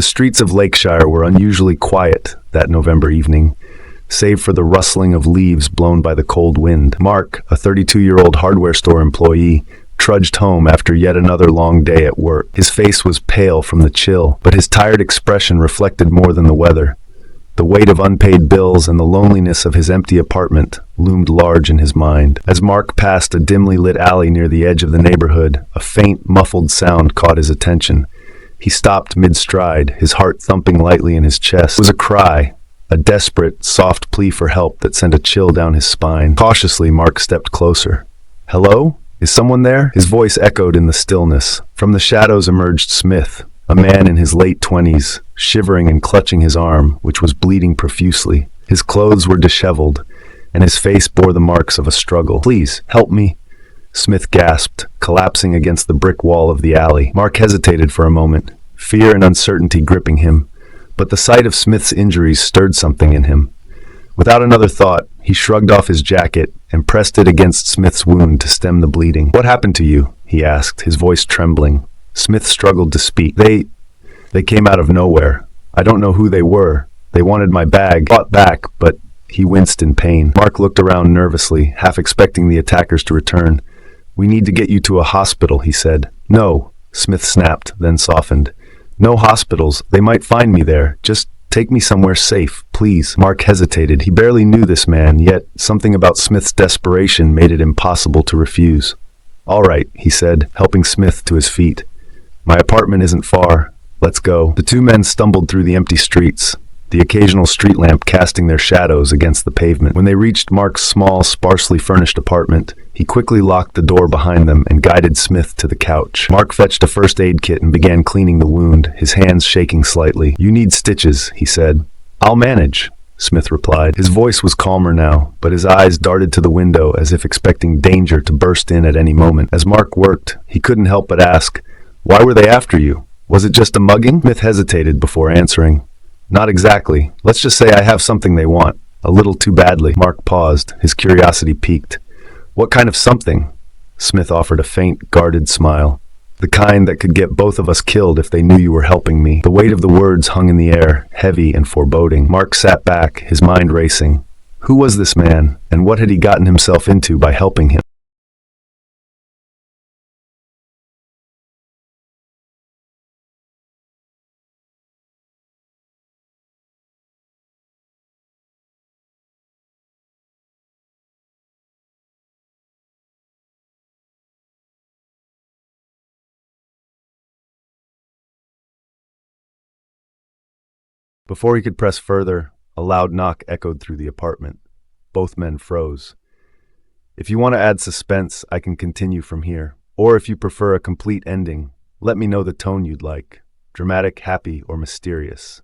The streets of Lakeshire were unusually quiet that November evening, save for the rustling of leaves blown by the cold wind. Mark, a 32-year-old hardware store employee, trudged home after yet another long day at work. His face was pale from the chill, but his tired expression reflected more than the weather. The weight of unpaid bills and the loneliness of his empty apartment loomed large in his mind. As Mark passed a dimly lit alley near the edge of the neighborhood, a faint, muffled sound caught his attention. He stopped mid-stride, his heart thumping lightly in his chest. It was a cry, a desperate, soft plea for help that sent a chill down his spine. Cautiously, Mark stepped closer. "Hello? Is someone there?" His voice echoed in the stillness. From the shadows emerged Smith, a man in his late 20s, shivering and clutching his arm, which was bleeding profusely. His clothes were disheveled, and his face bore the marks of a struggle. "Please, help me," Smith gasped, collapsing against the brick wall of the alley. Mark hesitated for a moment, fear and uncertainty gripping him, but the sight of Smith's injuries stirred something in him. Without another thought, he shrugged off his jacket and pressed it against Smith's wound to stem the bleeding. "What happened to you?" he asked, his voice trembling. Smith struggled to speak. They came out of nowhere. I don't know who they were. They wanted my bag. I fought back, but..." He winced in pain. Mark looked around nervously, half expecting the attackers to return. "We need to get you to a hospital," he said. "No," Smith snapped, then softened. "No hospitals. They might find me there. Just take me somewhere safe, please." Mark hesitated. He barely knew this man, yet something about Smith's desperation made it impossible to refuse. "All right," he said, helping Smith to his feet. "My apartment isn't far. Let's go." The two men stumbled through the empty streets, the occasional street lamp casting their shadows against the pavement. When they reached Mark's small, sparsely furnished apartment, he quickly locked the door behind them and guided Smith to the couch. Mark fetched a first aid kit and began cleaning the wound, his hands shaking slightly. "You need stitches," he said. "I'll manage," Smith replied. His voice was calmer now, but his eyes darted to the window as if expecting danger to burst in at any moment. As Mark worked, he couldn't help but ask, "Why were they after you? Was it just a mugging?" Smith hesitated before answering. "Not exactly. Let's just say I have something they want. A little too badly." Mark paused, his curiosity piqued. "What kind of something?" Smith offered a faint, guarded smile. "The kind that could get both of us killed if they knew you were helping me." The weight of the words hung in the air, heavy and foreboding. Mark sat back, his mind racing. Who was this man, and what had he gotten himself into by helping him? Before he could press further, a loud knock echoed through the apartment. Both men froze. "If you want to add suspense, I can continue from here. Or if you prefer a complete ending, let me know the tone you'd like. Dramatic, happy, or mysterious."